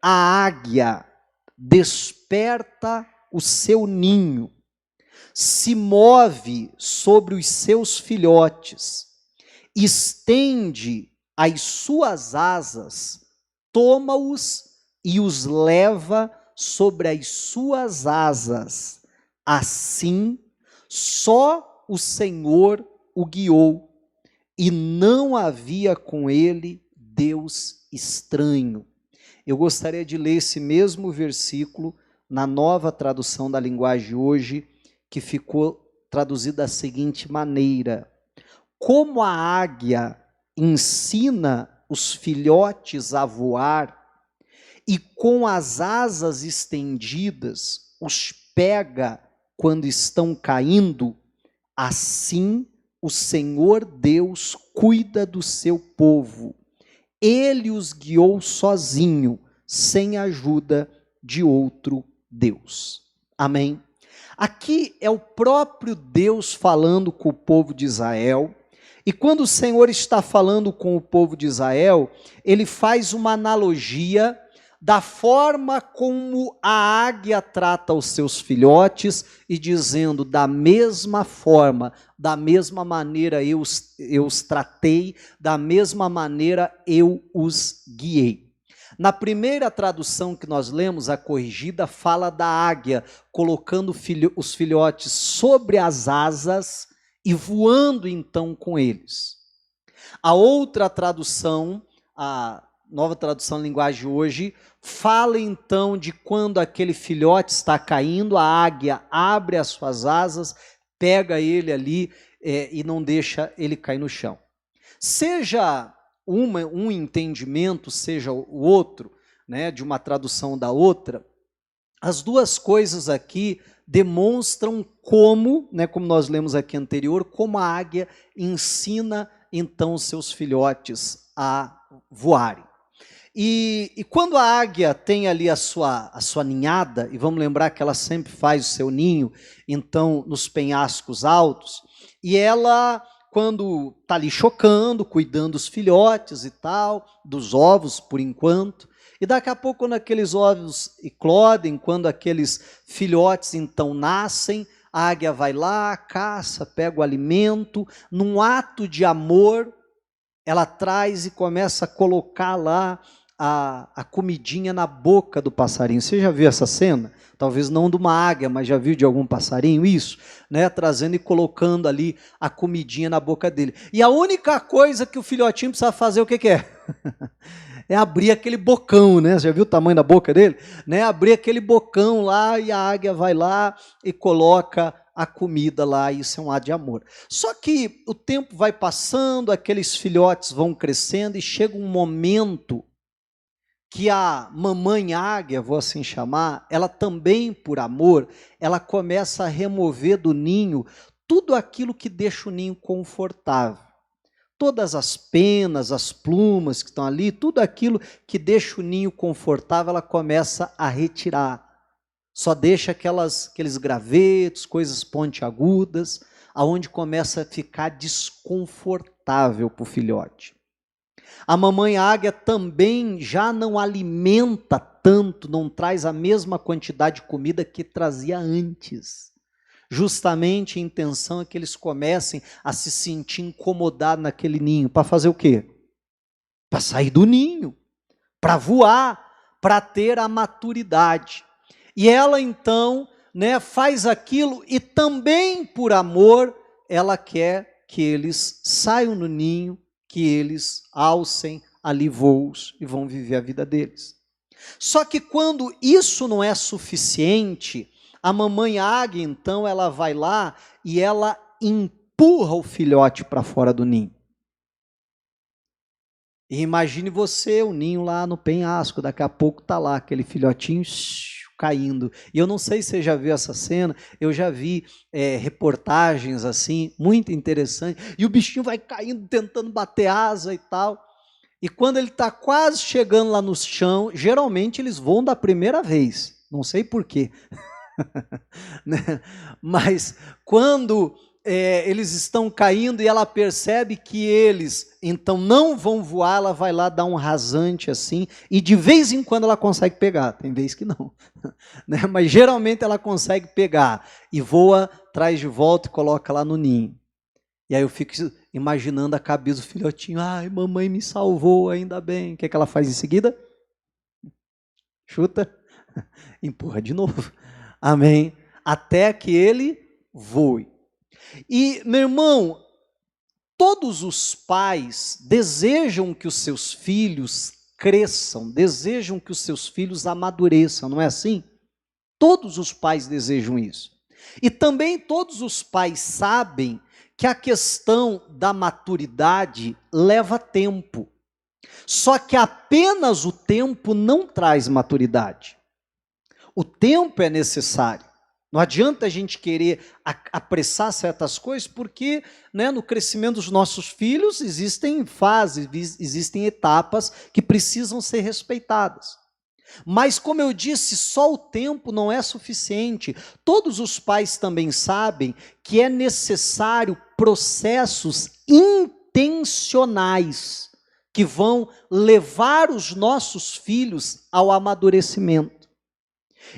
a águia desperta o seu ninho, se move sobre os seus filhotes, estende as suas asas, toma-os e os leva sobre as suas asas. Assim, só o Senhor o guiou, e não havia com ele Deus estranho. Eu gostaria de ler esse mesmo versículo na Nova Tradução da Linguagem Hoje, que ficou traduzida da seguinte maneira: como a águia ensina os filhotes a voar, e com as asas estendidas os pega quando estão caindo, assim o Senhor Deus cuida do seu povo. Ele os guiou sozinho, sem ajuda de outro Deus. Amém? Aqui é o próprio Deus falando com o povo de Israel, e quando o Senhor está falando com o povo de Israel, ele faz uma analogia da forma como a águia trata os seus filhotes, e dizendo, da mesma forma, da mesma maneira eu os tratei, da mesma maneira eu os guiei. Na primeira tradução que nós lemos, a corrigida, fala da águia, colocando os filhotes sobre as asas e voando então com eles. A outra tradução, a Nova Tradução Linguagem Hoje, fala então de quando aquele filhote está caindo, a águia abre as suas asas, pega ele ali e não deixa ele cair no chão. Seja um entendimento, seja o outro, né, de uma tradução da outra, as duas coisas aqui demonstram como, né, como nós lemos aqui anterior, como a águia ensina então os seus filhotes a voarem. E quando a águia tem ali a sua ninhada, e vamos lembrar que ela sempre faz o seu ninho, então, nos penhascos altos, e ela, quando está ali chocando, cuidando dos filhotes e tal, dos ovos por enquanto, e daqui a pouco, quando aqueles ovos eclodem, quando aqueles filhotes então nascem, a águia vai lá, caça, pega o alimento, num ato de amor, ela traz e começa a colocar lá a comidinha na boca do passarinho. Você já viu essa cena? Talvez não de uma águia, mas já viu de algum passarinho isso? Né? Trazendo e colocando ali a comidinha na boca dele. E a única coisa que o filhotinho precisa fazer, o que que é? É abrir aquele bocão, né? Você já viu o tamanho da boca dele? Né? Abrir aquele bocão lá, e a águia vai lá e coloca a comida lá, e isso é um ato de amor. Só que o tempo vai passando, aqueles filhotes vão crescendo, e chega um momento que a mamãe águia, vou assim chamar, ela também, por amor, ela começa a remover do ninho tudo aquilo que deixa o ninho confortável. Todas as penas, as plumas que estão ali, tudo aquilo que deixa o ninho confortável, ela começa a retirar. Só deixa aqueles gravetos, coisas pontiagudas, aonde começa a ficar desconfortável para o filhote. A mamãe águia também já não alimenta tanto, não traz a mesma quantidade de comida que trazia antes. Justamente a intenção é que eles comecem a se sentir incomodados naquele ninho. Para fazer o quê? Para sair do ninho, para voar, para ter a maturidade. E ela então, né, faz aquilo, e também por amor, ela quer que eles saiam do ninho, que eles alcem ali voos e vão viver a vida deles. Só que quando isso não é suficiente, a mamãe águia, então, ela vai lá e ela empurra o filhote para fora do ninho. E imagine você, o ninho lá no penhasco, daqui a pouco está lá aquele filhotinho caindo. E eu não sei se você já viu essa cena, eu já vi reportagens assim, muito interessantes, e o bichinho vai caindo, tentando bater asa e tal, e quando ele está quase chegando lá no chão, geralmente eles voam da primeira vez, não sei porquê, né? Mas quando eles estão caindo e ela percebe que eles, então, não vão voar, ela vai lá dar um rasante assim, e de vez em quando ela consegue pegar, tem vez que não, né? Mas geralmente ela consegue pegar, e voa, traz de volta e coloca lá no ninho. E aí eu fico imaginando a cabeça do filhotinho, ai, mamãe me salvou, ainda bem. O que é que ela faz em seguida? Chuta, empurra de novo, amém? Até que ele voe. E, meu irmão, todos os pais desejam que os seus filhos cresçam, desejam que os seus filhos amadureçam, não é assim? Todos os pais desejam isso. E também todos os pais sabem que a questão da maturidade leva tempo. Só que apenas o tempo não traz maturidade. O tempo é necessário. Não adianta a gente querer apressar certas coisas, porque, né, no crescimento dos nossos filhos existem fases, existem etapas que precisam ser respeitadas. Mas, como eu disse, só o tempo não é suficiente. Todos os pais também sabem que é necessário processos intencionais que vão levar os nossos filhos ao amadurecimento.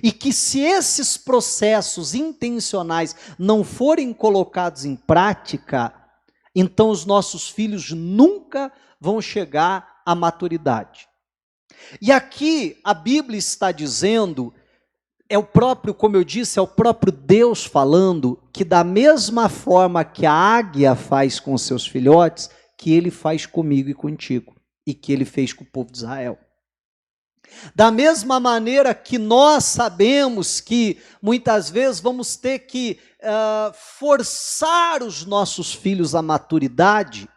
E que se esses processos intencionais não forem colocados em prática, então os nossos filhos nunca vão chegar à maturidade. E aqui a Bíblia está dizendo, é o próprio, como eu disse, é o próprio Deus falando, que da mesma forma que a águia faz com seus filhotes, que ele faz comigo e contigo, e que ele fez com o povo de Israel. Da mesma maneira que nós sabemos que muitas vezes vamos ter que forçar os nossos filhos à maturidade,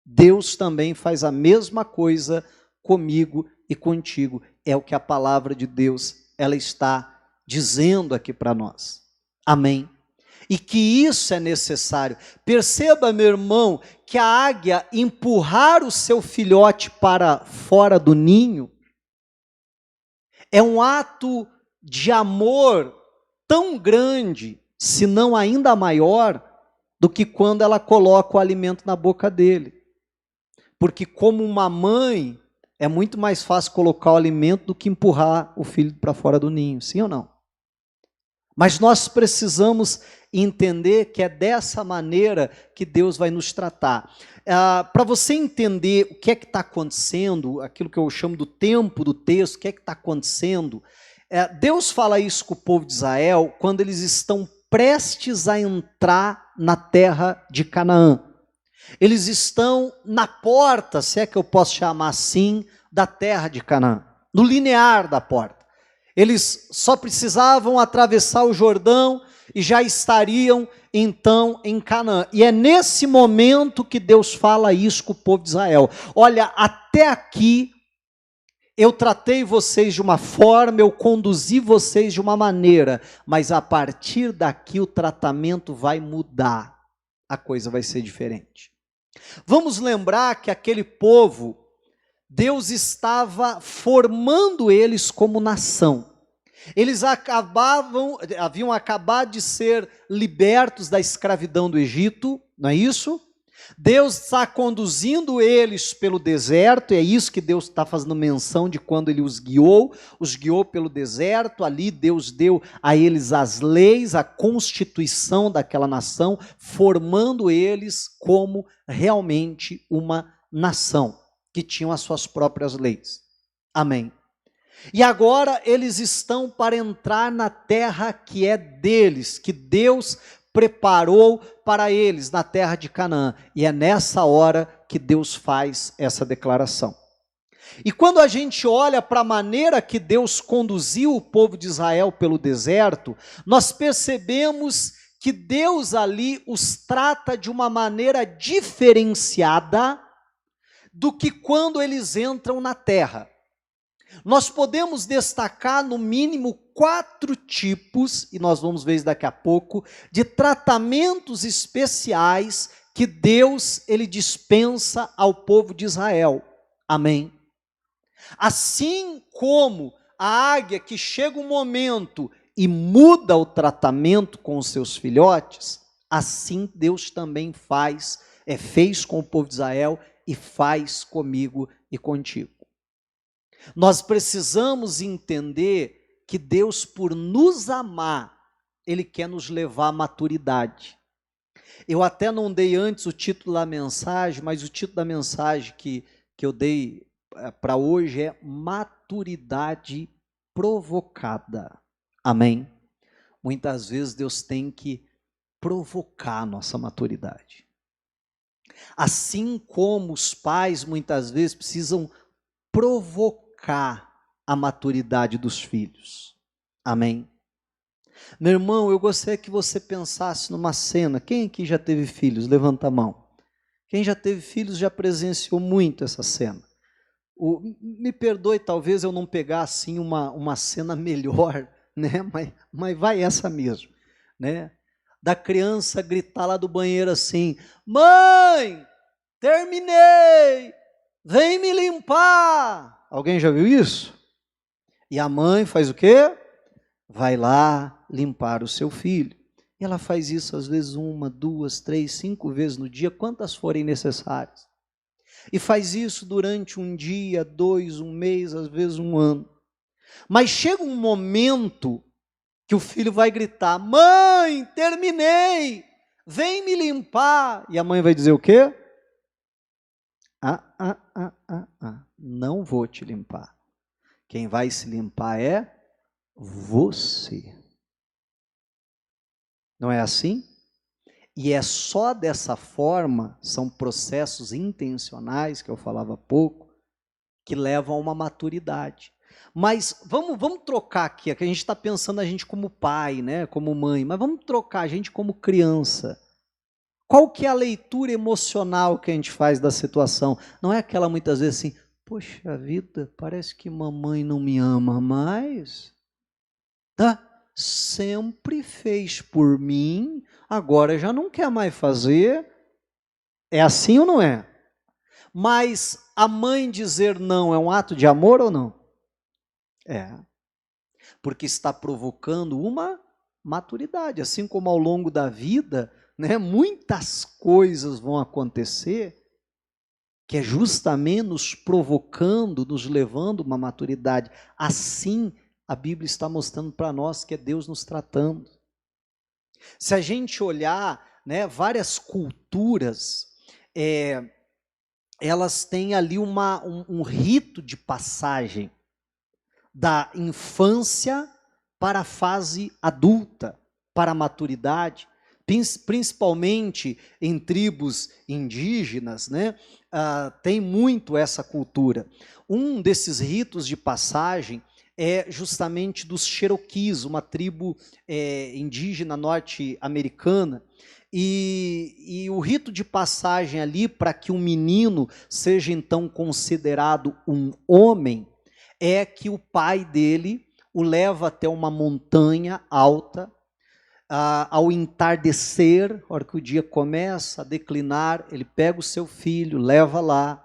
Deus também faz a mesma coisa comigo e contigo. É o que a palavra de Deus ela está dizendo aqui para nós. Amém? E que isso é necessário. Perceba, meu irmão, que a águia empurrar o seu filhote para fora do ninho é um ato de amor tão grande, se não ainda maior, do que quando ela coloca o alimento na boca dele. Porque como uma mãe, é muito mais fácil colocar o alimento do que empurrar o filho para fora do ninho, sim ou não? Mas nós precisamos entender que é dessa maneira que Deus vai nos tratar. Para você entender o que é que está acontecendo, aquilo que eu chamo do tempo do texto, o que é que está acontecendo, Deus fala isso com o povo de Israel quando eles estão prestes a entrar na terra de Canaã. Eles estão na porta, se é que eu posso chamar assim, da terra de Canaã, no linear da porta. Eles só precisavam atravessar o Jordão e já estariam então em Canaã. E é nesse momento que Deus fala isso com o povo de Israel. Olha, até aqui eu tratei vocês de uma forma, eu conduzi vocês de uma maneira, mas a partir daqui o tratamento vai mudar, a coisa vai ser diferente. Vamos lembrar que aquele povo, Deus estava formando eles como nação. Eles haviam acabado de ser libertos da escravidão do Egito, não é isso? Deus está conduzindo eles pelo deserto, é isso que Deus está fazendo menção de quando Ele os guiou pelo deserto, ali Deus deu a eles as leis, a constituição daquela nação, formando eles como realmente uma nação, que tinham as suas próprias leis. Amém. E agora eles estão para entrar na terra que é deles, que Deus preparou para eles, na terra de Canaã. E é nessa hora que Deus faz essa declaração. E quando a gente olha para a maneira que Deus conduziu o povo de Israel pelo deserto, nós percebemos que Deus ali os trata de uma maneira diferenciada do que quando eles entram na terra. Nós podemos destacar no mínimo 4 tipos, e nós vamos ver isso daqui a pouco, de tratamentos especiais que Deus ele dispensa ao povo de Israel. Amém? Assim como a águia que chega um momento e muda o tratamento com os seus filhotes, assim Deus também fez com o povo de Israel e faz comigo e contigo. Nós precisamos entender que Deus, por nos amar, Ele quer nos levar à maturidade. Eu até não dei antes o título da mensagem, mas o título da mensagem que eu dei para hoje é Maturidade Provocada. Amém? Muitas vezes Deus tem que provocar a nossa maturidade. Assim como os pais muitas vezes precisam provocar a maturidade dos filhos. Amém? Meu irmão, eu gostaria que você pensasse numa cena. Quem aqui já teve filhos? Levanta a mão. Quem já teve filhos já presenciou muito essa cena. Me perdoe, talvez eu não pegar assim uma cena melhor, né? Mas vai essa mesmo, né? Da criança gritar lá do banheiro assim: mãe, terminei, vem me limpar. Alguém já viu isso? E a mãe faz o quê? Vai lá limpar o seu filho. E ela faz isso às vezes 1, 2, 3, 5 vezes no dia, quantas forem necessárias. E faz isso durante um dia, 2, um mês, às vezes 1 ano. Mas chega um momento que o filho vai gritar: mãe, terminei, vem me limpar. E a mãe vai dizer o quê? Não vou te limpar. Quem vai se limpar é você. Não é assim? E é só dessa forma, são processos intencionais, que eu falava há pouco, que levam a uma maturidade. Mas vamos trocar aqui, que a gente está pensando a gente como pai, né, como mãe, mas vamos trocar a gente como criança. Qual que é a leitura emocional que a gente faz da situação? Não é aquela muitas vezes assim: poxa vida, parece que mamãe não me ama mais. Tá? Sempre fez por mim, agora já não quer mais fazer. É assim ou não é? Mas a mãe dizer não é um ato de amor ou não? É. Porque está provocando uma maturidade. Assim como ao longo da vida, né, muitas coisas vão acontecer que é justamente nos provocando, nos levando a uma maturidade. Assim, a Bíblia está mostrando para nós que é Deus nos tratando. Se a gente olhar, né, várias culturas, elas têm ali um rito de passagem da infância para a fase adulta, para a maturidade, principalmente em tribos indígenas, né? Tem muito essa cultura. Um desses ritos de passagem é justamente dos Cherokees, uma tribo indígena norte-americana. E o rito de passagem ali, para que um menino seja então considerado um homem, é que o pai dele o leva até uma montanha alta, ao entardecer, a hora que o dia começa a declinar, ele pega o seu filho, leva lá,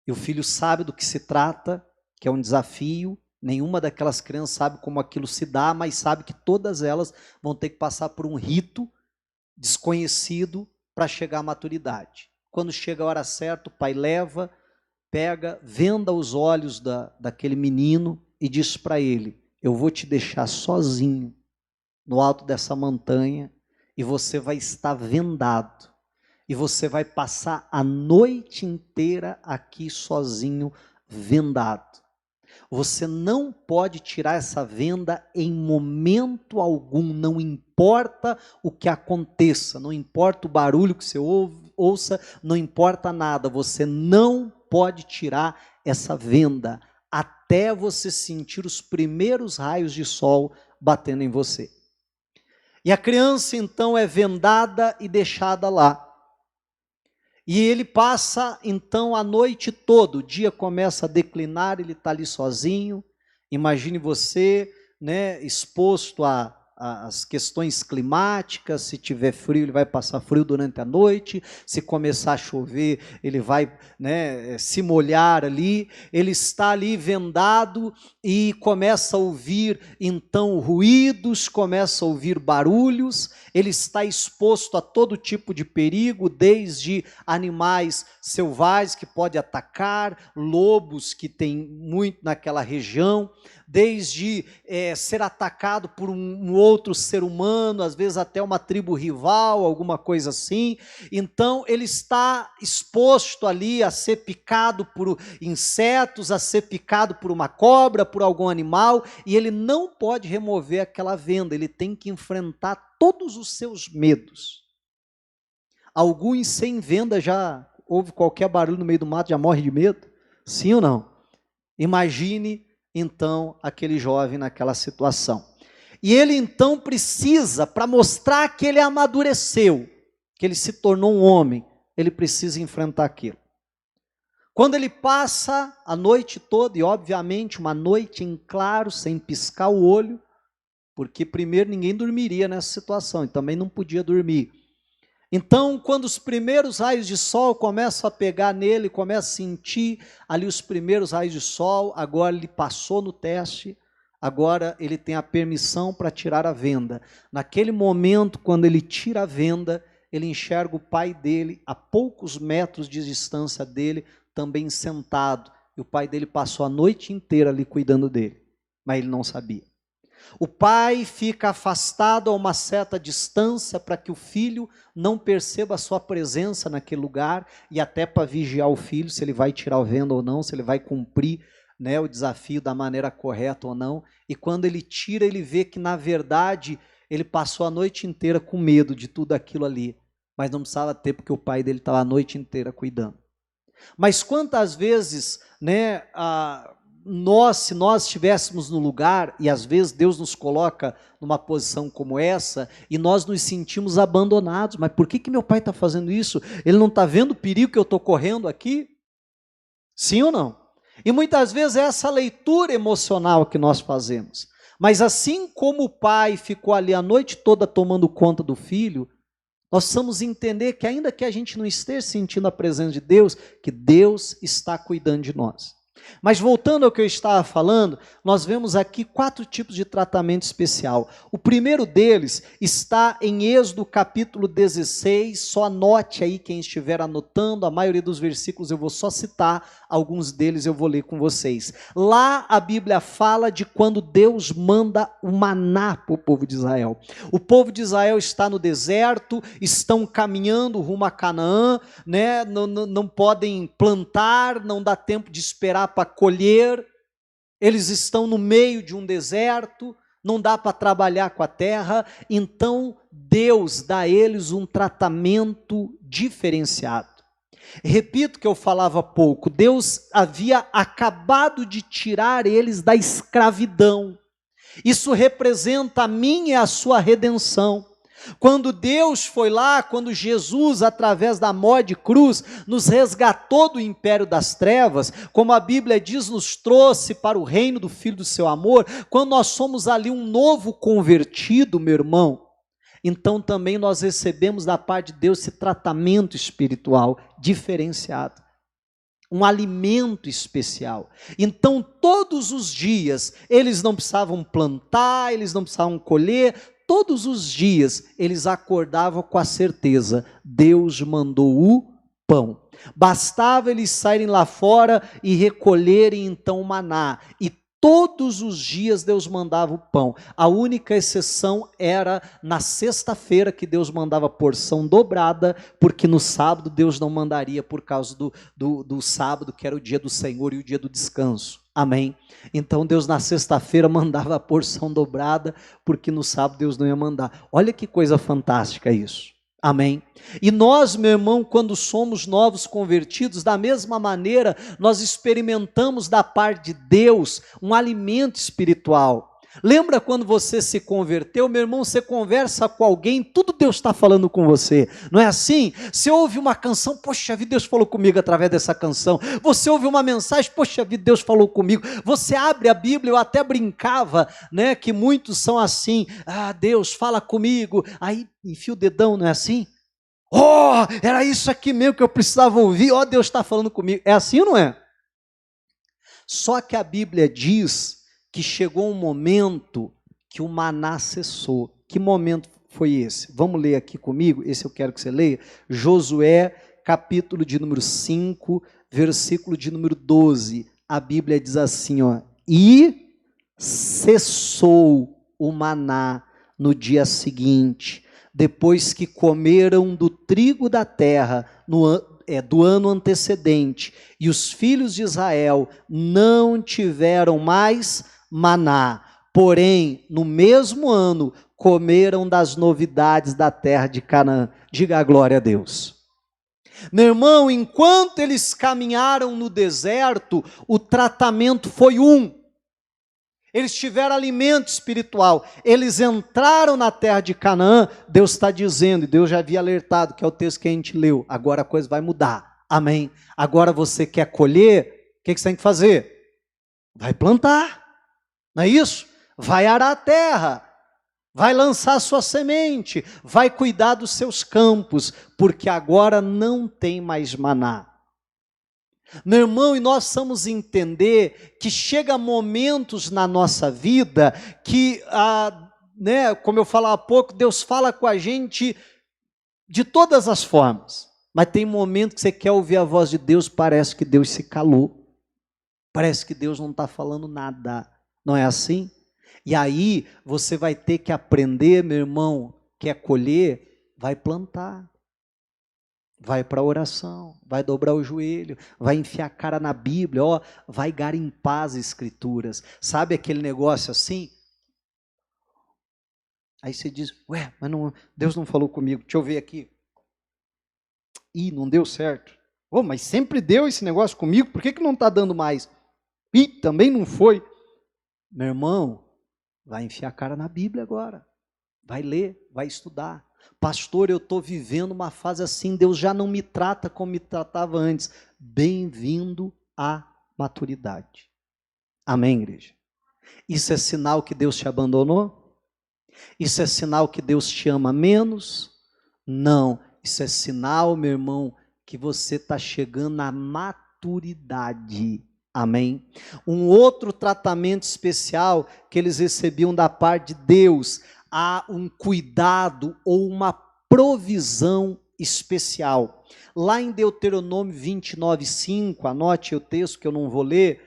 e o filho sabe do que se trata, que é um desafio. Nenhuma daquelas crianças sabe como aquilo se dá, mas sabe que todas elas vão ter que passar por um rito desconhecido para chegar à maturidade. Quando chega a hora certa, o pai leva, pega, venda os olhos daquele menino e diz para ele: eu vou te deixar sozinho no alto dessa montanha e você vai estar vendado. E você vai passar a noite inteira aqui sozinho, vendado. Você não pode tirar essa venda em momento algum, não importa o que aconteça, não importa o barulho que você ouça, não importa nada, você não pode tirar essa venda até você sentir os primeiros raios de sol batendo em você. E a criança então é vendada e deixada lá. E ele passa então a noite toda, o dia começa a declinar, ele está ali sozinho. Imagine você, né, exposto a as questões climáticas. Se tiver frio, ele vai passar frio durante a noite. Se começar a chover, ele vai, né, se molhar ali. Ele está ali vendado e começa a ouvir então ruídos, começa a ouvir barulhos. Ele está exposto a todo tipo de perigo, desde animais selvagens que podem atacar, lobos que tem muito naquela região, desde ser atacado por um outro ser humano, às vezes até uma tribo rival, alguma coisa assim. Então ele está exposto ali a ser picado por insetos, a ser picado por uma cobra, por algum animal, e ele não pode remover aquela venda, ele tem que enfrentar todos os seus medos. Alguns sem venda já ouve qualquer barulho no meio do mato, já morre de medo? Sim ou não? Imagine então aquele jovem naquela situação. E ele então precisa, para mostrar que ele amadureceu, que ele se tornou um homem, ele precisa enfrentar aquilo. Quando ele passa a noite toda, e obviamente uma noite em claro, sem piscar o olho, porque primeiro ninguém dormiria nessa situação, e também não podia dormir. Então, quando os primeiros raios de sol começam a pegar nele, começa a sentir ali os primeiros raios de sol, agora ele passou no teste, agora ele tem a permissão para tirar a venda. Naquele momento, quando ele tira a venda, ele enxerga o pai dele a poucos metros de distância dele, também sentado, e o pai dele passou a noite inteira ali cuidando dele, mas ele não sabia. O pai fica afastado a uma certa distância para que o filho não perceba a sua presença naquele lugar, e até para vigiar o filho, se ele vai tirar a venda ou não, se ele vai cumprir, né, o desafio da maneira correta ou não. E quando ele tira, ele vê que na verdade ele passou a noite inteira com medo de tudo aquilo ali, mas não precisava ter, porque o pai dele estava a noite inteira cuidando. Mas quantas vezes, né, se nós estivéssemos no lugar, e às vezes Deus nos coloca numa posição como essa, e nós nos sentimos abandonados, mas por que meu pai está fazendo isso? Ele não está vendo o perigo que eu estou correndo aqui? Sim ou não? E muitas vezes é essa leitura emocional que nós fazemos. Mas assim como o pai ficou ali a noite toda tomando conta do filho, nós precisamos entender que ainda que a gente não esteja sentindo a presença de Deus, que Deus está cuidando de nós. Mas voltando ao que eu estava falando, nós vemos aqui 4 tipos de tratamento especial. O primeiro deles está em Êxodo capítulo 16, só anote aí quem estiver anotando, a maioria dos versículos eu vou só citar, alguns deles eu vou ler com vocês. Lá a Bíblia fala de quando Deus manda o maná para o povo de Israel. O povo de Israel está no deserto, estão caminhando rumo a Canaã, né? Não podem plantar, não dá tempo de esperar para colher, eles estão no meio de um deserto, não dá para trabalhar com a terra, então Deus dá a eles um tratamento diferenciado. Repito o que eu falava há pouco, Deus havia acabado de tirar eles da escravidão, isso representa a minha e a sua redenção. Quando Deus foi lá, quando Jesus, através da morte de cruz, nos resgatou do império das trevas, como a Bíblia diz, nos trouxe para o reino do Filho do seu amor, quando nós somos ali um novo convertido, meu irmão, então também nós recebemos da parte de Deus esse tratamento espiritual diferenciado, um alimento especial. Então todos os dias, eles não precisavam plantar, eles não precisavam colher, todos os dias eles acordavam com a certeza, Deus mandou o pão. Bastava eles saírem lá fora e recolherem então o maná, e todos os dias Deus mandava o pão. A única exceção era na sexta-feira que Deus mandava porção dobrada, porque no sábado Deus não mandaria por causa do sábado, que era o dia do Senhor e o dia do descanso. Amém? Então Deus na sexta-feira mandava a porção dobrada, porque no sábado Deus não ia mandar. Olha que coisa fantástica isso. Amém? E nós, meu irmão, quando somos novos convertidos, da mesma maneira, nós experimentamos da parte de Deus um alimento espiritual. Lembra quando você se converteu, meu irmão, você conversa com alguém, tudo Deus está falando com você, não é assim? Você ouve uma canção, poxa vida, Deus falou comigo através dessa canção. Você ouve uma mensagem, poxa vida, Deus falou comigo. Você abre a Bíblia, eu até brincava, né, que muitos são assim, Deus fala comigo, aí enfia o dedão, não é assim? Oh, era isso aqui mesmo que eu precisava ouvir, Deus está falando comigo. É assim ou não é? Só que a Bíblia diz que chegou um momento que o maná cessou. Que momento foi esse? Vamos ler aqui comigo, esse eu quero que você leia. Josué, capítulo de número 5, versículo de número 12. A Bíblia diz assim, e cessou o maná no dia seguinte, depois que comeram do trigo da terra do ano antecedente, e os filhos de Israel não tiveram mais maná, porém, no mesmo ano, comeram das novidades da terra de Canaã. Diga a glória a Deus. Meu irmão, enquanto eles caminharam no deserto, o tratamento foi eles tiveram alimento espiritual, eles entraram na terra de Canaã. Deus está dizendo, e Deus já havia alertado, que é o texto que a gente leu, agora a coisa vai mudar, amém? Agora você quer colher, o que você tem que fazer? Vai plantar, não é isso? Vai arar a terra, vai lançar a sua semente, vai cuidar dos seus campos, porque agora não tem mais maná. Meu irmão, e nós precisamos entender que chega momentos na nossa vida que, como eu falava há pouco, Deus fala com a gente de todas as formas, mas tem momento que você quer ouvir a voz de Deus, parece que Deus se calou, parece que Deus não está falando nada, não é assim? E aí você vai ter que aprender, meu irmão, quer colher, vai plantar. Vai para a oração, vai dobrar o joelho, vai enfiar a cara na Bíblia, vai garimpar as Escrituras. Sabe aquele negócio assim? Aí você diz, mas não, Deus não falou comigo, deixa eu ver aqui. Ih, não deu certo. Mas sempre deu esse negócio comigo, por que não está dando mais? Ih, também não foi. Meu irmão, vai enfiar a cara na Bíblia agora. Vai ler, vai estudar. Pastor, eu estou vivendo uma fase assim, Deus já não me trata como me tratava antes. Bem-vindo à maturidade. Amém, igreja? Isso é sinal que Deus te abandonou? Isso é sinal que Deus te ama menos? Não, isso é sinal, meu irmão, que você está chegando à maturidade. Amém? Um outro tratamento especial que eles recebiam da parte de Deus, há um cuidado ou uma provisão especial. Lá em Deuteronômio 29:5, anote o texto que eu não vou ler,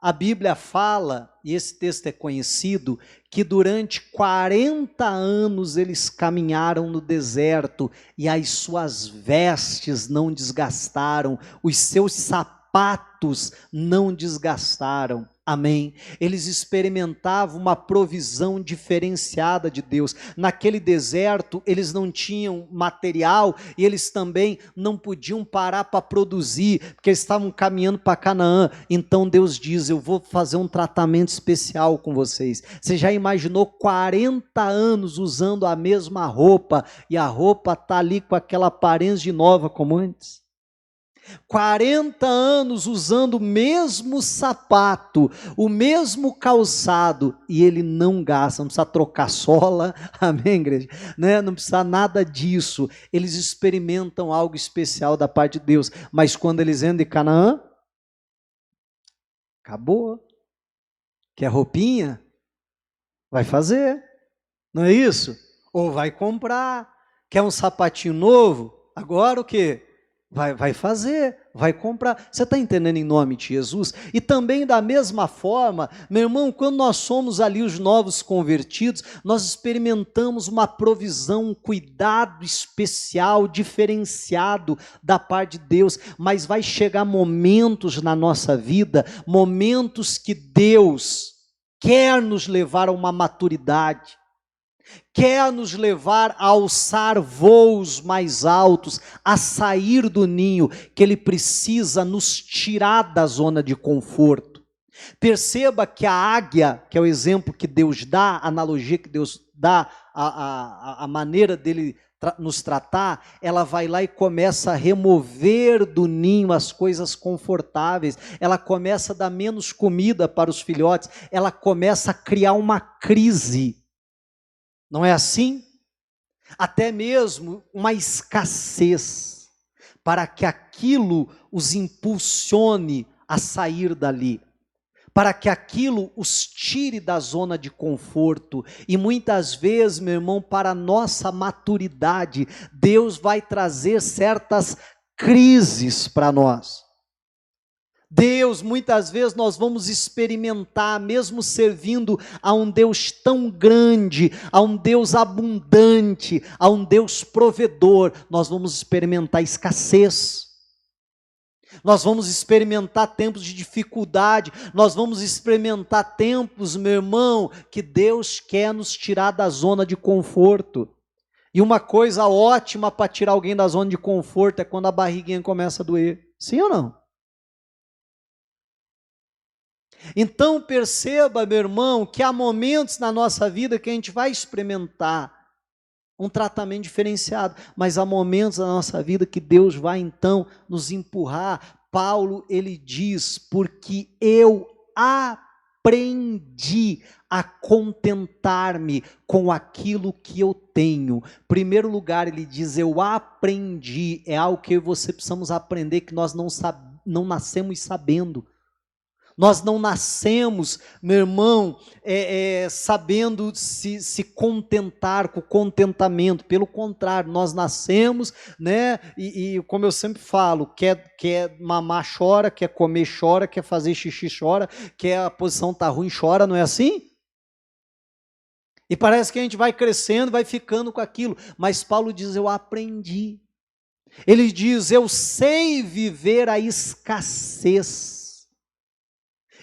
a Bíblia fala, e esse texto é conhecido, que durante 40 anos eles caminharam no deserto e as suas vestes não desgastaram, os seus sapatos não desgastaram. Amém? Eles experimentavam uma provisão diferenciada de Deus. Naquele deserto, eles não tinham material e eles também não podiam parar para produzir, porque eles estavam caminhando para Canaã. Então Deus diz, eu vou fazer um tratamento especial com vocês. Você já imaginou 40 anos usando a mesma roupa e a roupa está ali com aquela aparência nova como antes? 40 anos usando o mesmo sapato, o mesmo calçado, e ele não gasta, não precisa trocar sola, amém, igreja? Não precisa nada disso, eles experimentam algo especial da parte de Deus, mas quando eles entram em Canaã, acabou. Quer roupinha? Vai fazer, não é isso? Ou vai comprar. Quer um sapatinho novo? Agora o quê? Vai fazer, vai comprar. Você está entendendo em nome de Jesus? E também da mesma forma, meu irmão, quando nós somos ali os novos convertidos, nós experimentamos uma provisão, um cuidado especial, diferenciado da parte de Deus, mas vai chegar momentos na nossa vida, momentos que Deus quer nos levar a uma maturidade, quer nos levar a alçar voos mais altos, a sair do ninho, que Ele precisa nos tirar da zona de conforto. Perceba que a águia, que é o exemplo que Deus dá, a analogia que Deus dá, a maneira dele nos tratar, ela vai lá e começa a remover do ninho as coisas confortáveis, ela começa a dar menos comida para os filhotes, ela começa a criar uma crise, não é assim? Até mesmo uma escassez, para que aquilo os impulsione a sair dali, para que aquilo os tire da zona de conforto. E muitas vezes, meu irmão, para a nossa maturidade, Deus vai trazer certas crises para nós. Deus, muitas vezes nós vamos experimentar, mesmo servindo a um Deus tão grande, a um Deus abundante, a um Deus provedor, nós vamos experimentar escassez. Nós vamos experimentar tempos de dificuldade, nós vamos experimentar tempos, meu irmão, que Deus quer nos tirar da zona de conforto. E uma coisa ótima para tirar alguém da zona de conforto é quando a barriguinha começa a doer. Sim ou não? Então perceba, meu irmão, que há momentos na nossa vida que a gente vai experimentar um tratamento diferenciado, mas há momentos na nossa vida que Deus vai então nos empurrar. Paulo, ele diz, porque eu aprendi a contentar-me com aquilo que eu tenho. Primeiro lugar, ele diz, eu aprendi, é algo que eu e você precisamos aprender, que nós não nascemos sabendo. Nós não nascemos, meu irmão, sabendo se contentar com o contentamento. Pelo contrário, nós nascemos, né? E como eu sempre falo, quer mamar, chora, quer comer, chora, quer fazer xixi, chora, quer a posição tá ruim, chora, não é assim? E parece que a gente vai crescendo, vai ficando com aquilo. Mas Paulo diz, eu aprendi. Ele diz, eu sei viver a escassez.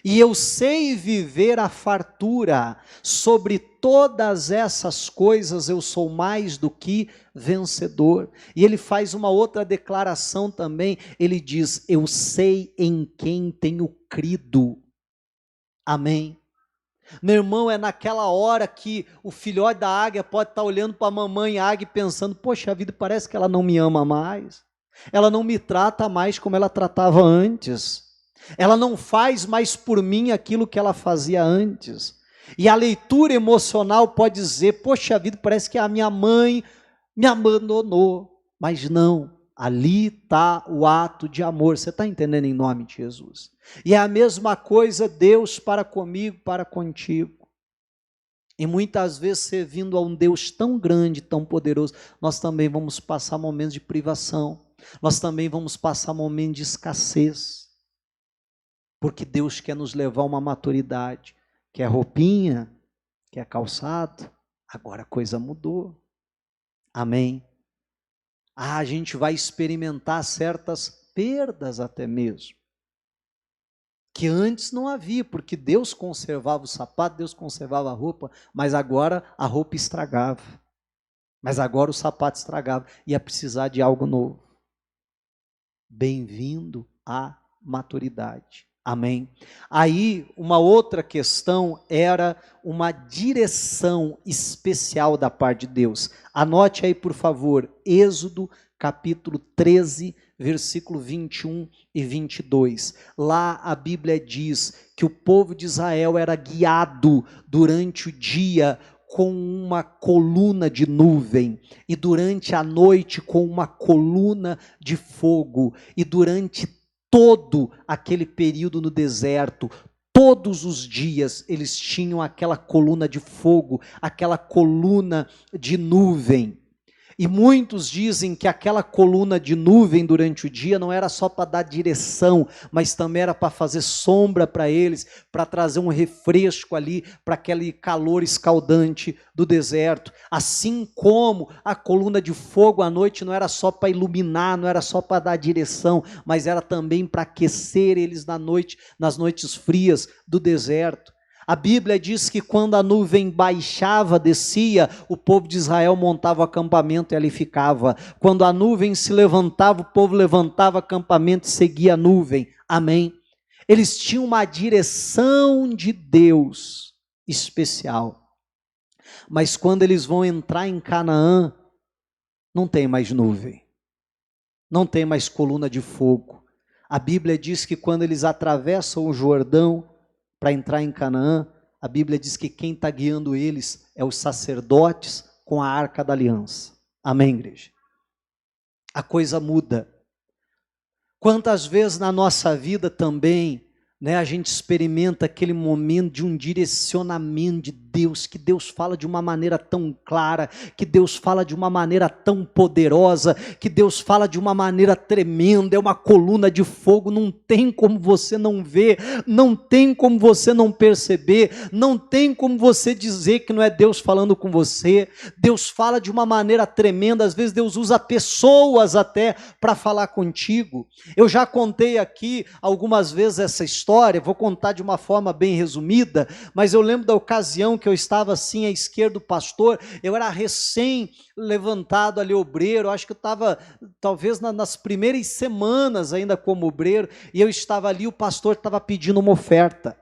E eu sei viver a fartura. Sobre todas essas coisas eu sou mais do que vencedor. E ele faz uma outra declaração também. Ele diz, eu sei em quem tenho crido. Amém. Meu irmão, é naquela hora que o filhote da águia pode estar olhando para a mamãe águia e pensando, poxa vida, parece que ela não me ama mais. Ela não me trata mais como ela tratava antes. Ela não faz mais por mim aquilo que ela fazia antes. E a leitura emocional pode dizer, poxa vida, parece que a minha mãe me abandonou. Mas não, ali está o ato de amor. Você está entendendo em nome de Jesus? E é a mesma coisa Deus para comigo, para contigo. E muitas vezes, servindo a um Deus tão grande, tão poderoso, nós também vamos passar momentos de privação. Nós também vamos passar momentos de escassez. Porque Deus quer nos levar a uma maturidade. Quer roupinha, quer calçado, agora a coisa mudou. Amém? A gente vai experimentar certas perdas até mesmo. Que antes não havia, porque Deus conservava o sapato, Deus conservava a roupa, mas agora a roupa estragava. Mas agora o sapato estragava, ia precisar de algo novo. Bem-vindo à maturidade. Amém? Aí, uma outra questão era uma direção especial da parte de Deus. Anote aí, por favor, Êxodo, capítulo 13, versículo 21 e 22. Lá a Bíblia diz que o povo de Israel era guiado durante o dia com uma coluna de nuvem, e durante a noite com uma coluna de fogo, e durante todo aquele período no deserto, todos os dias eles tinham aquela coluna de fogo, aquela coluna de nuvem. E muitos dizem que aquela coluna de nuvem durante o dia não era só para dar direção, mas também era para fazer sombra para eles, para trazer um refresco ali, para aquele calor escaldante do deserto. Assim como a coluna de fogo à noite não era só para iluminar, não era só para dar direção, mas era também para aquecer eles nas noites frias do deserto. A Bíblia diz que quando a nuvem baixava, descia, o povo de Israel montava o acampamento e ali ficava. Quando a nuvem se levantava, o povo levantava o acampamento e seguia a nuvem. Amém? Eles tinham uma direção de Deus especial. Mas quando eles vão entrar em Canaã, não tem mais nuvem, não tem mais coluna de fogo. A Bíblia diz que quando eles atravessam o Jordão para entrar em Canaã, a Bíblia diz que quem está guiando eles é os sacerdotes com a Arca da Aliança. Amém, igreja? A coisa muda. Quantas vezes na nossa vida também, né, a gente experimenta aquele momento de um direcionamento de Deus, que Deus fala de uma maneira tão clara, que Deus fala de uma maneira tão poderosa, que Deus fala de uma maneira tremenda, é uma coluna de fogo, não tem como você não ver, não tem como você não perceber, não tem como você dizer que não é Deus falando com você. Deus fala de uma maneira tremenda, às vezes Deus usa pessoas até para falar contigo. Eu já contei aqui algumas vezes essa história, vou contar de uma forma bem resumida, mas eu lembro da ocasião que eu estava assim à esquerda do pastor, eu era recém levantado ali obreiro, acho que eu estava talvez nas primeiras semanas ainda como obreiro, e eu estava ali, o pastor estava pedindo uma oferta,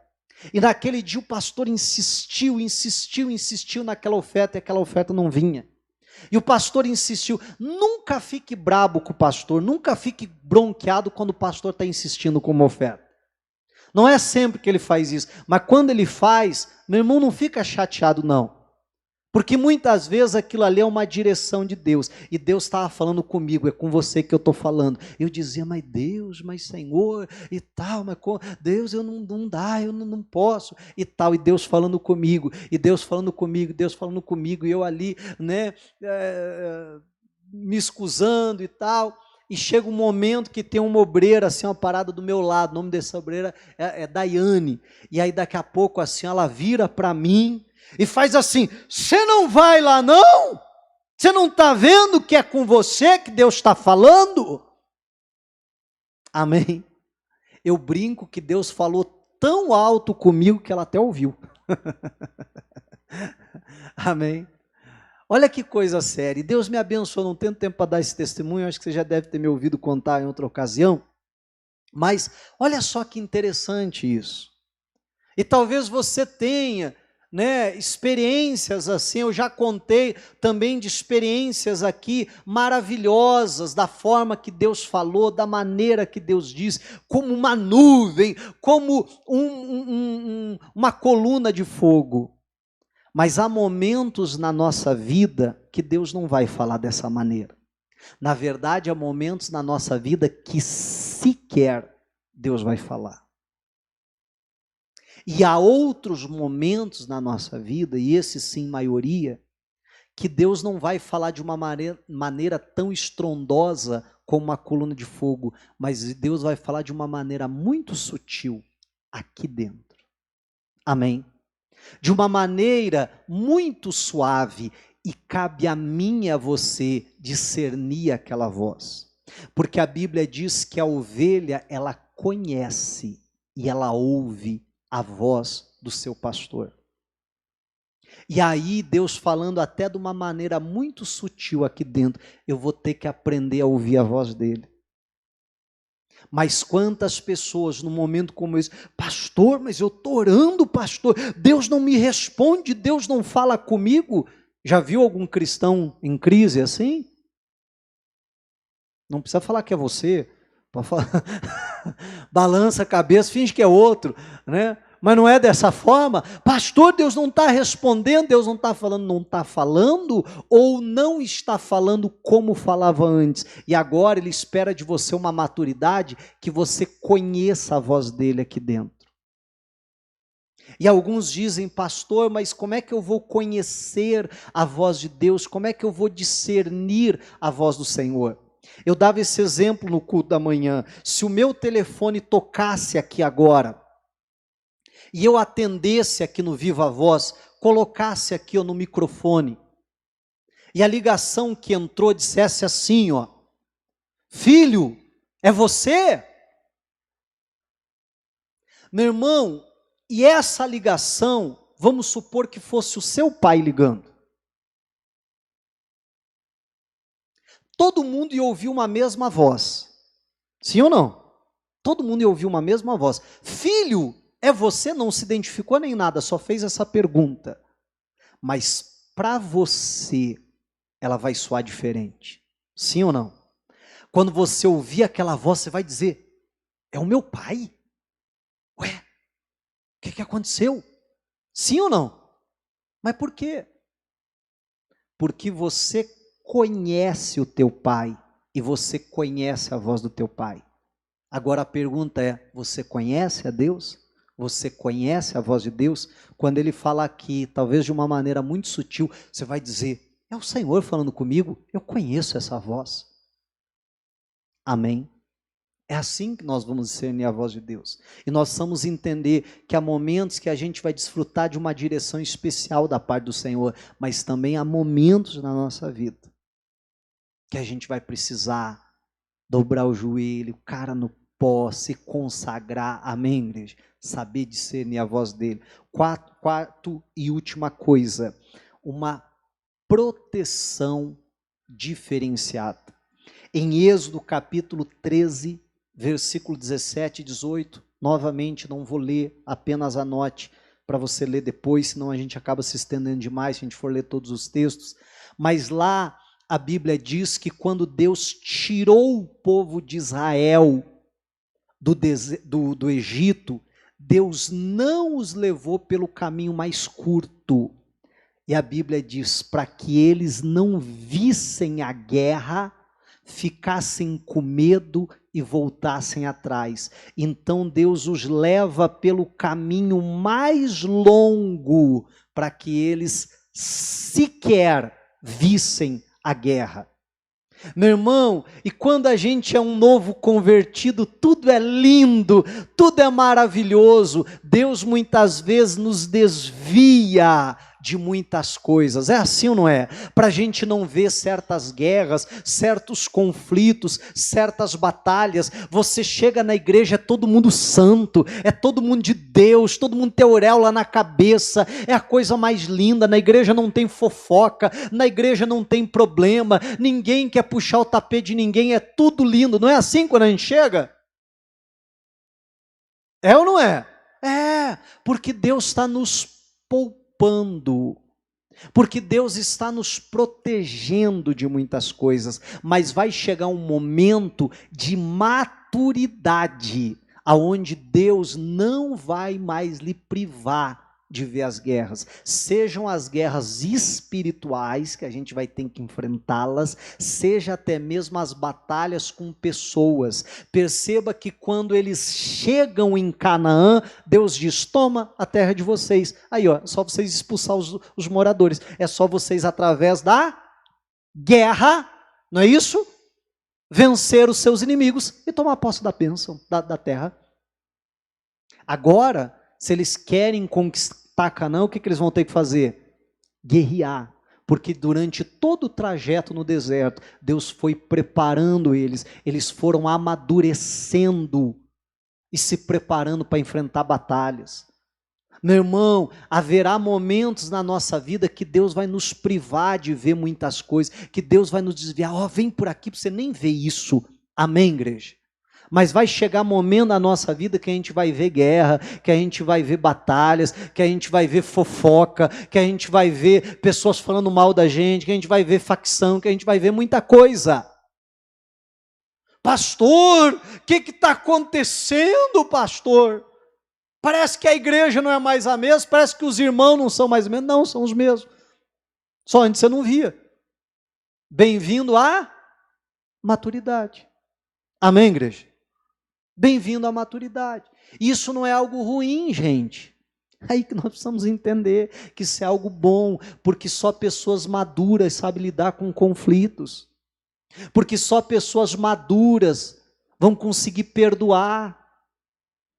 e naquele dia o pastor insistiu naquela oferta, e aquela oferta não vinha. E o pastor insistiu. Nunca fique brabo com o pastor, nunca fique bronqueado quando o pastor está insistindo com uma oferta. Não é sempre que ele faz isso, mas quando ele faz, meu irmão, não fica chateado não, porque muitas vezes aquilo ali é uma direção de Deus, e Deus estava falando comigo, é com você que eu estou falando. Eu dizia, mas Deus, mas Senhor, e tal, mas Deus, eu não dá, eu não posso, e tal, e Deus falando comigo, e Deus falando comigo, Deus falando comigo, e eu ali, né, me excusando e tal. E chega um momento que tem uma obreira, assim, uma parada do meu lado, o nome dessa obreira é Daiane, e aí daqui a pouco assim, ela vira para mim, e faz assim, você não vai lá não? Você não está vendo que é com você que Deus está falando? Amém? Eu brinco que Deus falou tão alto comigo que ela até ouviu. Amém? Olha que coisa séria, Deus me abençoou, não tenho tempo para dar esse testemunho, acho que você já deve ter me ouvido contar em outra ocasião, mas olha só que interessante isso, e talvez você tenha, né, experiências assim, eu já contei também de experiências aqui maravilhosas, da forma que Deus falou, da maneira que Deus diz, como uma nuvem, como uma coluna de fogo. Mas há momentos na nossa vida que Deus não vai falar dessa maneira. Na verdade, há momentos na nossa vida que sequer Deus vai falar. E há outros momentos na nossa vida, e esse sim, maioria, que Deus não vai falar de uma maneira tão estrondosa como uma coluna de fogo, mas Deus vai falar de uma maneira muito sutil aqui dentro. Amém? De uma maneira muito suave, e cabe a mim e a você discernir aquela voz, porque a Bíblia diz que a ovelha, ela conhece e ela ouve a voz do seu pastor. E aí Deus falando até de uma maneira muito sutil aqui dentro, eu vou ter que aprender a ouvir a voz dele. Mas quantas pessoas num momento como esse, pastor, mas eu estou orando, pastor, Deus não me responde, Deus não fala comigo. Já viu algum cristão em crise assim? Não precisa falar que é você, pode falar. Balança a cabeça, finge que é outro, né? Mas não é dessa forma. Pastor, Deus não está respondendo, Deus não está falando, ou não está falando como falava antes, e agora Ele espera de você uma maturidade, que você conheça a voz dEle aqui dentro. E alguns dizem, pastor, mas como é que eu vou conhecer a voz de Deus, como é que eu vou discernir a voz do Senhor? Eu dava esse exemplo no culto da manhã, se o meu telefone tocasse aqui agora, e eu atendesse aqui no Viva Voz, colocasse aqui no microfone, e a ligação que entrou dissesse assim, ó, filho, é você? Meu irmão, e essa ligação, vamos supor que fosse o seu pai ligando. Todo mundo ia ouvir uma mesma voz, sim ou não? todo mundo ia ouvir uma mesma voz. Filho, é você? Não se identificou nem nada, só fez essa pergunta. Mas para você, ela vai soar diferente. Sim ou não? Quando você ouvir aquela voz, você vai dizer, é o meu pai? Ué, o que aconteceu? Sim ou não? Mas por quê? Porque você conhece o teu pai e você conhece a voz do teu pai. Agora a pergunta é, você conhece a Deus? Você conhece a voz de Deus? Quando ele fala aqui, talvez de uma maneira muito sutil, você vai dizer, é o Senhor falando comigo, eu conheço essa voz. Amém? É assim que nós vamos discernir a voz de Deus. E nós vamos entender que há momentos que a gente vai desfrutar de uma direção especial da parte do Senhor, mas também há momentos na nossa vida que a gente vai precisar dobrar o joelho, cara no pó, se consagrar. Amém, igreja? Saber discernir a voz dele. Quarto e última coisa, uma proteção diferenciada. Em Êxodo capítulo 13, versículo 17 e 18, novamente não vou ler, apenas anote para você ler depois, senão a gente acaba se estendendo demais se a gente for ler todos os textos, mas lá a Bíblia diz que quando Deus tirou o povo de Israel do Egito, Deus não os levou pelo caminho mais curto, e a Bíblia diz, para que eles não vissem a guerra, ficassem com medo e voltassem atrás. Então Deus os leva pelo caminho mais longo, para que eles sequer vissem a guerra. Meu irmão, e quando a gente é um novo convertido, tudo é lindo, tudo é maravilhoso. Deus muitas vezes nos desvia de muitas coisas, é assim ou não é? Para a gente não ver certas guerras, certos conflitos, certas batalhas. Você chega na igreja, é todo mundo santo, é todo mundo de Deus, todo mundo tem auréola na cabeça, é a coisa mais linda. Na igreja não tem fofoca, na igreja não tem problema, ninguém quer puxar o tapete de ninguém, é tudo lindo. Não é assim quando a gente chega? É ou não é? É, porque Deus está nos poupando, porque Deus está nos protegendo de muitas coisas, mas vai chegar um momento de maturidade, aonde Deus não vai mais lhe privar de ver as guerras, sejam as guerras espirituais, que a gente vai ter que enfrentá-las, seja até mesmo as batalhas com pessoas. Perceba que quando eles chegam em Canaã, Deus diz, toma a terra de vocês, aí ó, é só vocês expulsar os moradores, é só vocês através da guerra, não é isso? Vencer os seus inimigos e tomar posse da bênção, da terra. Agora, se eles querem conquistar Canaã, o que eles vão ter que fazer? Guerrear. Porque durante todo o trajeto no deserto, Deus foi preparando eles, eles foram amadurecendo e se preparando para enfrentar batalhas. Meu irmão, haverá momentos na nossa vida que Deus vai nos privar de ver muitas coisas, que Deus vai nos desviar, ó, vem por aqui para você nem ver isso. Amém, igreja? Mas vai chegar momento na nossa vida que a gente vai ver guerra, que a gente vai ver batalhas, que a gente vai ver fofoca, que a gente vai ver pessoas falando mal da gente, que a gente vai ver facção, que a gente vai ver muita coisa. Pastor, o que está acontecendo, pastor? Parece que a igreja não é mais a mesma, parece que os irmãos não são mais os mesmos. Não, são os mesmos. Só antes você não via. Bem-vindo à maturidade. Amém, igreja? Bem-vindo à maturidade. Isso não é algo ruim, gente. Aí que nós precisamos entender que isso é algo bom, porque só pessoas maduras sabem lidar com conflitos. Porque só pessoas maduras vão conseguir perdoar,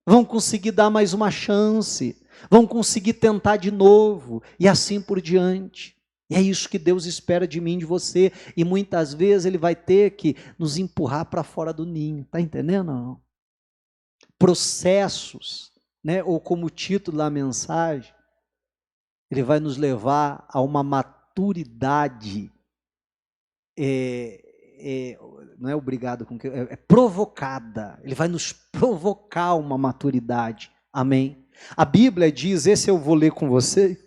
vão conseguir dar mais uma chance, vão conseguir tentar de novo, e assim por diante. E é isso que Deus espera de mim, de você, e muitas vezes Ele vai ter que nos empurrar para fora do ninho, está entendendo ou não? Processos, né? Ou como o título da mensagem, ele vai nos levar a uma maturidade não é obrigado com que, é provocada. Ele vai nos provocar uma maturidade. Amém? A Bíblia diz, esse eu vou ler com vocês,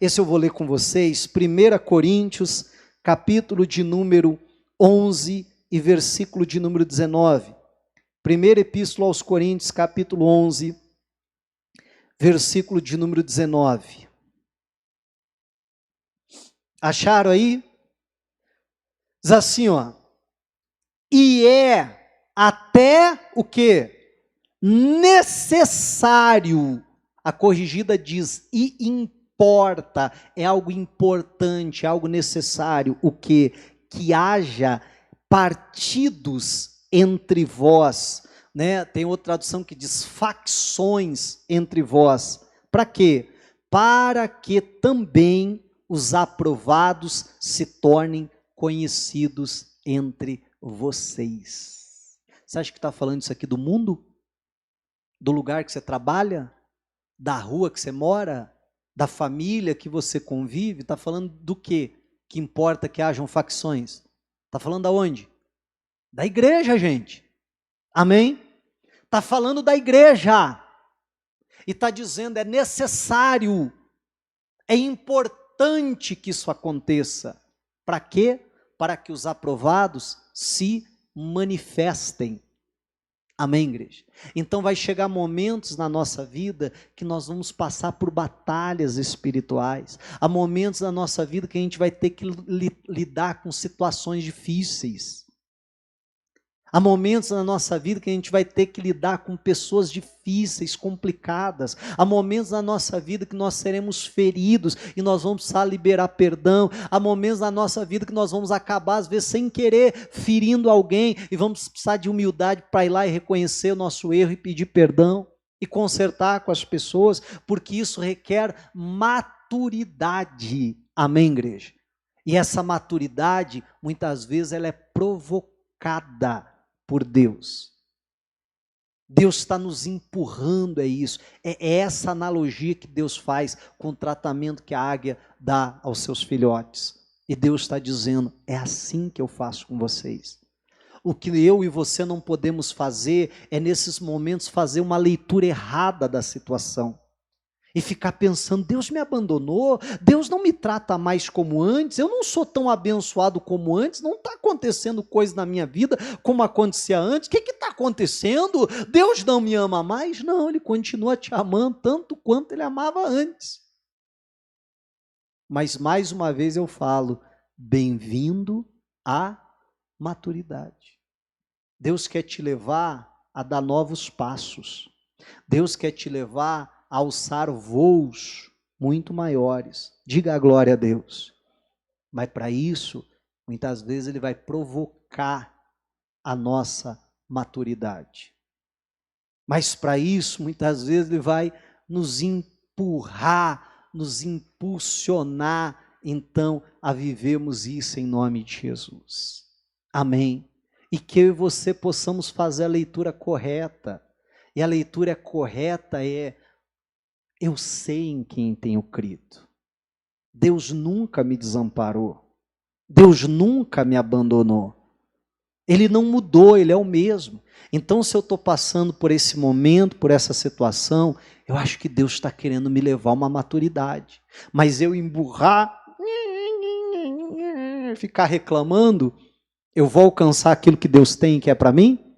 esse eu vou ler com vocês, 1 Coríntios, capítulo de número 11 e versículo de número 19. Primeira Epístola aos Coríntios, capítulo 11, versículo de número 19. Acharam aí? Diz assim, ó. E é até o quê? Necessário. A corrigida diz, e importa, é algo importante, é algo necessário, o quê? Que haja partidos entre vós, né? Tem outra tradução que diz facções entre vós. Para quê? Para que também os aprovados se tornem conhecidos entre vocês. Você acha que está falando isso aqui do mundo? Do lugar que você trabalha? Da rua que você mora? Da família que você convive? Está falando do quê? Que importa que hajam facções? Está falando aonde? Da igreja, gente. Amém? Está falando da igreja. E está dizendo, é necessário, é importante que isso aconteça. Para quê? Para que os aprovados se manifestem. Amém, igreja? Então vai chegar momentos na nossa vida que nós vamos passar por batalhas espirituais. Há momentos na nossa vida que a gente vai ter que lidar com situações difíceis. Há momentos na nossa vida que a gente vai ter que lidar com pessoas difíceis, complicadas. Há momentos na nossa vida que nós seremos feridos e nós vamos precisar liberar perdão. Há momentos na nossa vida que nós vamos acabar, às vezes, sem querer, ferindo alguém e vamos precisar de humildade para ir lá e reconhecer o nosso erro e pedir perdão e consertar com as pessoas, porque isso requer maturidade. Amém, igreja? E essa maturidade, muitas vezes, ela é provocada por Deus. Deus está nos empurrando, é isso. É essa analogia que Deus faz com o tratamento que a águia dá aos seus filhotes. E Deus está dizendo, é assim que eu faço com vocês. O que eu e você não podemos fazer é nesses momentos fazer uma leitura errada da situação. E ficar pensando, Deus me abandonou, Deus não me trata mais como antes, eu não sou tão abençoado como antes, não está acontecendo coisa na minha vida como acontecia antes, o que está acontecendo? Deus não me ama mais? Não, Ele continua te amando tanto quanto Ele amava antes. Mas mais uma vez eu falo, bem-vindo à maturidade. Deus quer te levar a dar novos passos, Deus quer te levar a alçar voos muito maiores. Diga a glória a Deus. Mas para isso, muitas vezes Ele vai provocar a nossa maturidade. Mas para isso, muitas vezes Ele vai nos empurrar, nos impulsionar, então, a vivermos isso em nome de Jesus. Amém. E que eu e você possamos fazer a leitura correta. E a leitura correta é: eu sei em quem tenho crido. Deus nunca me desamparou. Deus nunca me abandonou. Ele não mudou, Ele é o mesmo. Então, se eu estou passando por esse momento, por essa situação, eu acho que Deus está querendo me levar a uma maturidade. Mas eu emburrar, ficar reclamando, eu vou alcançar aquilo que Deus tem e quer para mim?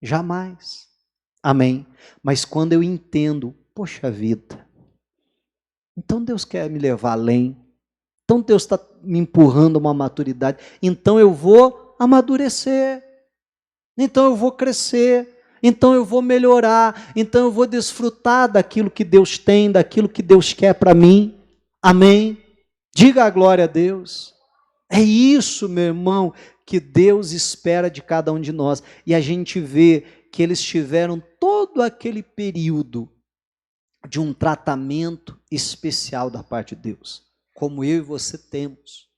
Jamais. Amém. Mas quando eu entendo, poxa vida, então Deus quer me levar além, então Deus está me empurrando a uma maturidade, então eu vou amadurecer, então eu vou crescer, então eu vou melhorar, então eu vou desfrutar daquilo que Deus tem, daquilo que Deus quer para mim. Amém? Diga a glória a Deus. É isso, meu irmão, que Deus espera de cada um de nós. E a gente vê que eles tiveram todo aquele período de um tratamento especial da parte de Deus, como eu e você temos.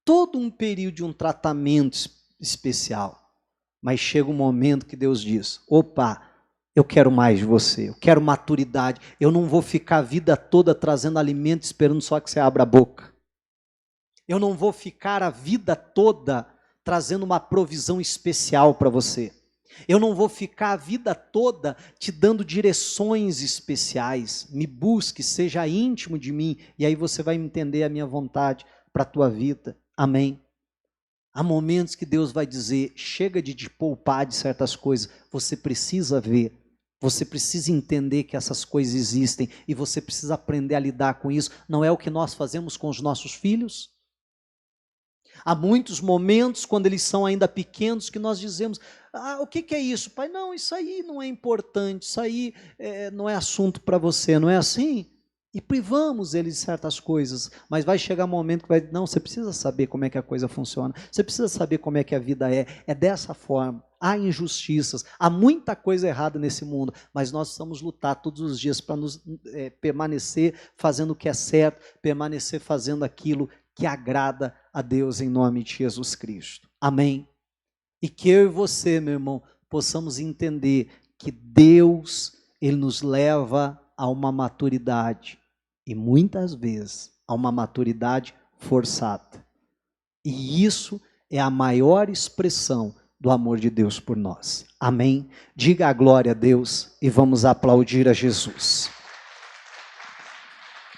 Todo um período de um tratamento especial. Mas chega um momento que Deus diz, opa, eu quero mais de você, eu quero maturidade, eu não vou ficar a vida toda trazendo alimento esperando só que você abra a boca. Eu não vou ficar a vida toda trazendo uma provisão especial para você. Eu não vou ficar a vida toda te dando direções especiais. Me busque, seja íntimo de mim, e aí você vai entender a minha vontade para a tua vida. Amém. Há momentos que Deus vai dizer, chega de te poupar de certas coisas, você precisa ver, você precisa entender que essas coisas existem, e você precisa aprender a lidar com isso. Não é o que nós fazemos com os nossos filhos? Há muitos momentos, quando eles são ainda pequenos, que nós dizemos, o que é isso, pai? Não, isso aí não é importante, isso aí não é assunto para você, não é assim? E privamos eles de certas coisas, mas vai chegar um momento que vai, não, você precisa saber como é que a coisa funciona, você precisa saber como é que a vida é dessa forma. Há injustiças, há muita coisa errada nesse mundo, mas nós precisamos lutar todos os dias para nos permanecer fazendo o que é certo, permanecer fazendo aquilo que agrada a Deus em nome de Jesus Cristo. Amém? E que eu e você, meu irmão, possamos entender que Deus, Ele nos leva a uma maturidade, e muitas vezes a uma maturidade forçada. E isso é a maior expressão do amor de Deus por nós. Amém? Diga a glória a Deus e vamos aplaudir a Jesus.